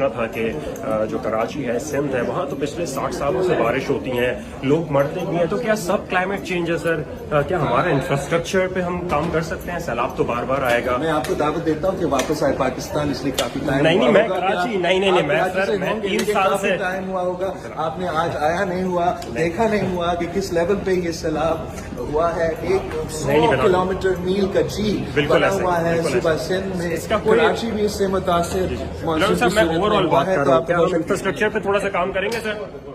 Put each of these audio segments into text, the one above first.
पूछना था कि जो कराची है, सिंध है, वहाँ तो पिछले 60 सालों से बारिश होती है, लोग मरते भी हैं, तो क्या सब क्लाइमेट चेंज है सर? क्या हमारा इंफ्रास्ट्रक्चर पे हम काम कर सकते हैं? सैलाब तो बार बार आएगा। मैं आपको दावत देता हूँ कि वापस आए पाकिस्तान, इसलिए काफी टाइम नहीं मैं कराची नहीं मैं सर मैं 3 साल से टाइम हुआ होगा, आपने आज आया नहीं हुआ, देखा नहीं हुआ कि किस लेवल पे ये सैलाब हुआ है। एक 100 किलोमीटर मील का जी बना हुआ है सुबह सिंध में, कराची भी इससे मुतासिर। मैं ओवरऑल बात कर रहा हूँ, क्या हम इंफ्रास्ट्रक्चर पे थोड़ा सा काम करेंगे सर?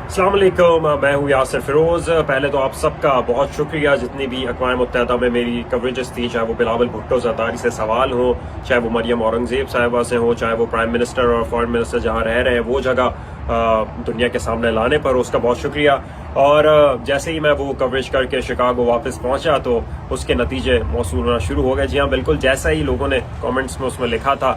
अस्सलाम वालेकुम, मैं हूँ यासिर फिरोज। पहले तो आप सबका बहुत शुक्रिया जितनी भी अक़वाम मुत्तहिदा में मेरी कवरेजेस थी, चाहे वो बिलावल भुट्टो ज़रदारी से सवाल हो, चाहे वो मरियम औरंगज़ेब साहिबा से हो, चाहे वो प्राइम मिनिस्टर और फॉरेन मिनिस्टर जहाँ रह रहे हैं वो जगह दुनिया के सामने लाने पर, उसका बहुत शुक्रिया। और जैसे ही मैं वो कवरेज करके शिकागो वापस पहुंचा तो उसके नतीजे मौसूल होना शुरू हो गए। जी हाँ, बिल्कुल जैसा ही लोगों ने कमेंट्स में उसमें लिखा था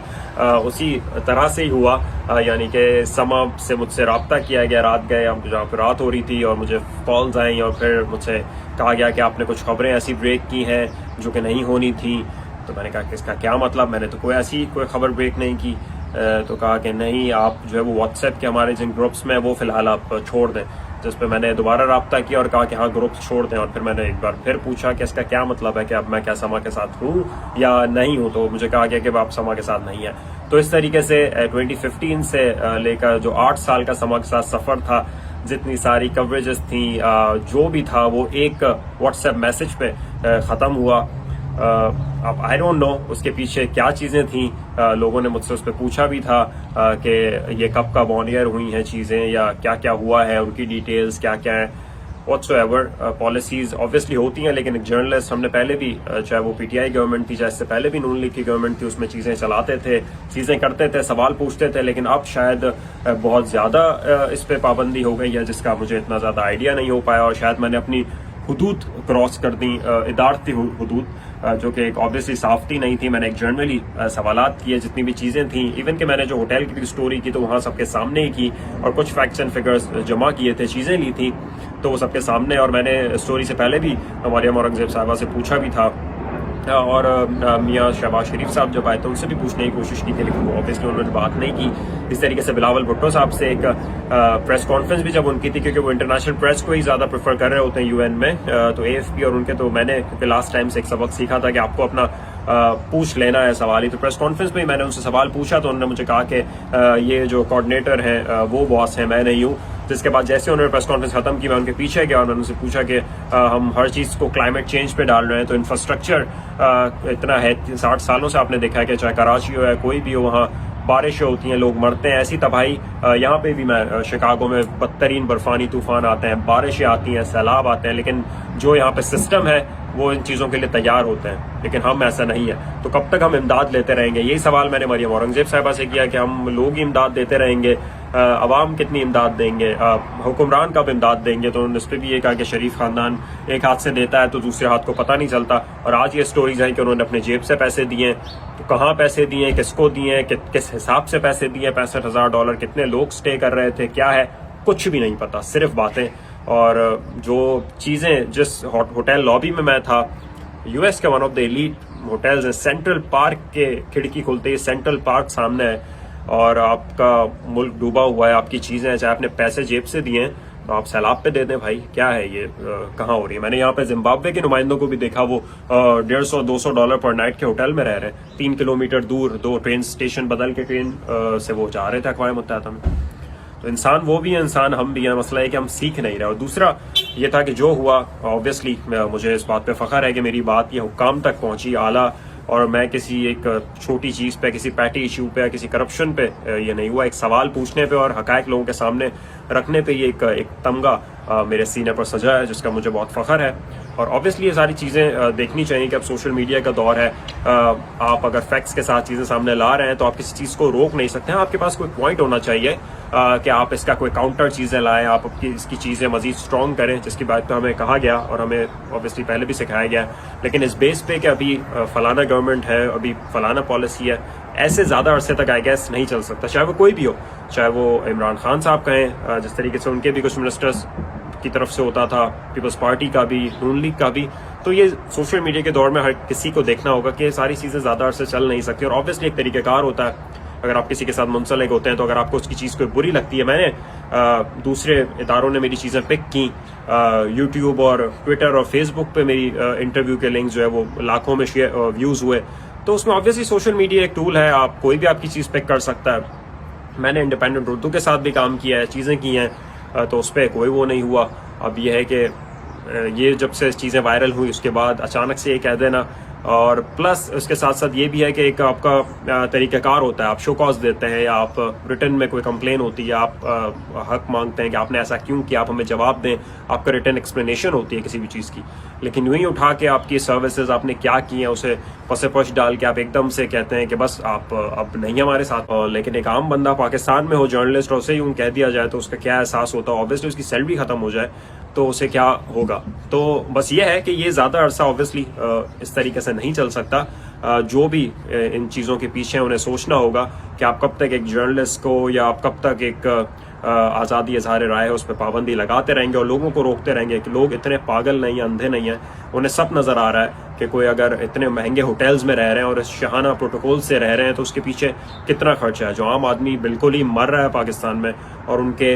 उसी तरह से ही हुआ। यानी कि समा से मुझसे रब्ता किया गया, रात गए, जहाँ पर रात हो रही थी और मुझे कॉल्स आई और फिर मुझसे कहा गया कि आपने कुछ खबरें ऐसी ब्रेक की हैं जो कि नहीं होनी थी। तो मैंने कहा कि इसका क्या मतलब, मैंने तो कोई खबर ब्रेक नहीं की। तो कहा कि नहीं, आप जो है वो व्हाट्सएप के हमारे जिन ग्रुप्स में वो फिलहाल आप छोड़ दें। जिस पे मैंने दोबारा रब्ता किया और कहा कि हाँ ग्रुप्स छोड़ दें, और फिर मैंने एक बार फिर पूछा कि इसका क्या मतलब है कि अब मैं क्या समा के साथ हूँ या नहीं हूँ। तो मुझे कहा गया कि आप समा के साथ नहीं है। तो इस तरीके से 2015 से लेकर जो 8 साल का समा के साथ सफर था, जितनी सारी कवरेजेस थी, जो भी था वो एक व्हाट्सएप मैसेज पे ख़त्म हुआ। अब आई डोंट नो उसके पीछे क्या चीज़ें थी। लोगों ने मुझसे उस पर पूछा भी था कि ये कब ऑन एयर हुई हैं चीज़ें या क्या क्या हुआ है, उनकी डिटेल्स क्या क्या है। व्हाट्सएवर पॉलिसीज ऑब्वियसली होती हैं, लेकिन एक जर्नलिस्ट, हमने पहले भी, चाहे वो पीटीआई गवर्नमेंट थी, चाहे इससे पहले भी नून लीग की गवर्नमेंट थी, उसमें चीज़ें चलाते थे, चीज़ें करते थे, सवाल पूछते थे। लेकिन अब शायद बहुत ज़्यादा इस पर पाबंदी हो गई है जिसका मुझे इतना ज़्यादा आइडिया नहीं हो पाया, और शायद मैंने अपनी हुदूद क्रॉस कर दी, इदारती हुदूद, जो कि एक ऑब्वियसली साफ्ती नहीं थी। मैंने एक जर्नली सवालात किए, जितनी भी चीज़ें थी, इवन कि मैंने जो होटल की भी स्टोरी की तो वहाँ सबके सामने ही की, और कुछ फैक्ट्स एंड फिगर्स जमा किए थे, चीज़ें ली थी तो वो सबके सामने। और मैंने स्टोरी से पहले भी मरियम औरंगज़ेब साहिबा से पूछा भी था, और मियाँ शहबाज शरीफ साहब जब आए तो उनसे भी पूछने की कोशिश की थी, लेकिन वो ऑब्वियसली उन्होंने बात नहीं की। इस तरीके से बिलावल भुट्टो साहब से एक प्रेस कॉन्फ्रेंस भी जब उनकी थी, क्योंकि वो इंटरनेशनल प्रेस को ही ज़्यादा प्रेफर कर रहे होते हैं यूएन में, तो एएफपी और उनके, तो मैंने लास्ट टाइम से एक सबक सीखा था कि आपको अपना पूछ लेना है सवाल ही। तो प्रेस कॉन्फ्रेंस में ही मैंने उनसे सवाल पूछा तो उन्होंने मुझे कहा कि ये जो कोऑर्डिनेटर हैं वो बॉस हैं, मैं नहीं हूँ। जिसके बाद जैसे उन्होंने प्रेस कॉन्फ्रेंस खत्म की, मैं उनके पीछे गया और मैंने उनसे पूछा कि हम हर चीज़ को क्लाइमेट चेंज पे डाल रहे हैं, तो इंफ्रास्ट्रक्चर इतना है, 60 सालों से आपने देखा है कि चाहे कराची हो या कोई भी हो, वहाँ बारिशें होती हैं, लोग मरते हैं। ऐसी तबाही यहाँ पे भी, मैं शिकागो में बदतरीन बर्फानी तूफान आते हैं, बारिशें आती हैं, सैलाब आते हैं, लेकिन जो यहाँ पे सिस्टम है वो इन चीज़ों के लिए तैयार होते हैं, लेकिन हम ऐसा नहीं है। तो कब तक हम इमदाद लेते रहेंगे? यही सवाल मैंने मरियम औरंगज़ेब साहिबा से किया कि हम लोग इमदाद देते रहेंगे, अवाम कितनी इमदाद देंगे, हुक्मरान कब इमदाद देंगे? तो उन्होंने इस पर भी ये कहा कि शरीफ खानदान एक हाथ से देता है तो दूसरे हाथ को पता नहीं चलता। और आज ये स्टोरीज हैं कि उन्होंने अपने जेब से पैसे दिए, तो कहाँ पैसे दिए, किसको दिए, किस हिसाब से पैसे दिए, $65,000, कितने लोग स्टे कर रहे थे, क्या है, कुछ भी नहीं पता, सिर्फ बातें। और जो चीज़ें, जिस होटल लॉबी में मैं था, यूएस के one of the elite hotels है, सेंट्रल पार्क के खिड़की खुलते ही सेंट्रल पार्क सामने है और आपका मुल्क डूबा हुआ है, आपकी चीज़ें हैं, चाहे आपने पैसे जेब से दिए हैं तो आप सैलाब पे दे दें। भाई क्या है ये, कहाँ हो रही है? मैंने यहाँ पे जिम्बाब्वे के नुमाइंदों को भी देखा, वो $150-200 पर नाइट के होटल में रह रहे हैं, 3 किलोमीटर दूर, 2 ट्रेन स्टेशन बदल के ट्रेन से वो जा रहे थे अक़वाम मुत्तहिदा में। तो इंसान वो भी है, इंसान हम भी हैं, मसला है कि हम सीख नहीं रहे। और दूसरा ये था कि जो हुआ, ऑब्वियसली मुझे इस बात पे फ़ख्र है कि मेरी बात ये हुक्काम तक पहुंची, आला, और मैं किसी एक छोटी चीज़ पे, किसी पैटी इशू पे या किसी करप्शन पे ये नहीं हुआ। एक सवाल पूछने पे और हकायक लोगों के सामने रखने पे ये एक तमगा मेरे सीने पर सजा है, जिसका मुझे बहुत फ़ख्र है। और ऑब्वियसली ये सारी चीज़ें देखनी चाहिए कि अब सोशल मीडिया का दौर है, आप अगर फैक्ट्स के साथ चीज़ें सामने ला रहे हैं तो आप किसी चीज़ को रोक नहीं सकते हैं। आपके पास कोई पॉइंट होना चाहिए कि आप इसका कोई काउंटर चीज़ें लाएं, आप इसकी चीज़ें मज़ीद स्ट्रॉन्ग करें, जिसकी बात पे हमें कहा गया और हमें ऑब्वियसली पहले भी सिखाया गया। लेकिन इस बेस पे कि अभी फलाना गवर्नमेंट है, अभी फलाना पॉलिसी है, ऐसे ज़्यादा अरसे तक आई गेस नहीं चल सकता, चाहे वो कोई भी हो, चाहे वो इमरान खान साहब कहें, जिस तरीके से उनके भी कुछ मिनिस्टर्स की तरफ से होता था, पीपल्स पार्टी का भी, नून लीग का भी। तो ये सोशल मीडिया के दौर में हर किसी को देखना होगा कि सारी चीज़ें ज़्यादा अरसे चल नहीं सकती। और ऑब्वियसली एक तरीक़ेकार होता है अगर आप किसी के साथ मुंसलिक होते हैं तो अगर आपको उसकी चीज़ कोई बुरी लगती है, मैंने दूसरे इदारों ने मेरी चीज़ें पिक की, यूट्यूब और ट्विटर और फेसबुक पे मेरी इंटरव्यू के लिंक जो है वो लाखों में व्यूज़ हुए, तो उसमें ऑब्वियसली सोशल मीडिया एक टूल है, आप कोई भी आपकी चीज़ पिक कर सकता है। मैंने इंडिपेंडेंट उर्दू के साथ भी काम किया है, चीज़ें की हैं, तो उस पर कोई वो नहीं हुआ। अब ये है कि ये जब से चीज़ें वायरल हुई उसके बाद अचानक से ये कह देना, और प्लस उसके साथ साथ ये भी है कि एक आपका तरीक़ाकार होता है, आप शो कॉज देते हैं या आप रिटर्न में कोई कंप्लेन होती है, आप हक मांगते हैं कि आपने ऐसा क्यों किया, आप हमें जवाब दें, आपका रिटर्न एक्सप्लेनेशन होती है किसी भी चीज़ की। लेकिन यूँ ही उठा के आपकी सर्विसेज आपने क्या की हैं उसे पसे पश डाल के आप एकदम से कहते हैं कि बस आप अब नहीं हमारे साथ। और लेकिन एक आम बंदा पाकिस्तान में हो, जर्नलिस्ट, और उसे यूँ कह दिया जाए तो उसका क्या एहसास होता है। ऑब्वियसली उसकी सैलरी ख़त्म हो जाए तो उसे क्या होगा। तो बस ये है कि ये ज़्यादा अरसा ऑब्वियसली इस तरीके से नहीं चल सकता। जो भी इन चीज़ों के पीछे उन्हें सोचना होगा कि आप कब तक एक जर्नलिस्ट को या आप कब तक एक आज़ादी इज़हार राय है उस पर पाबंदी लगाते रहेंगे और लोगों को रोकते रहेंगे। कि लोग इतने पागल नहीं हैं, अंधे नहीं हैं, उन्हें सब नज़र आ रहा है कि कोई अगर इतने महंगे होटल्स में रह रहे हैं और इस शहाना प्रोटोकॉल से रह रहे हैं तो उसके पीछे कितना खर्चा है। जो आम आदमी बिल्कुल ही मर रहा है पाकिस्तान में, और उनके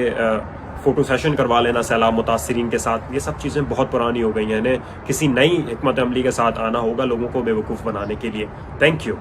फोटो सेशन करवा लेना सैलाब मुतासरीन के साथ, ये सब चीज़ें बहुत पुरानी हो गई हैं। इन्हें किसी नई हिकमत अमली के साथ आना होगा लोगों को बेवकूफ़ बनाने के लिए। Thank you.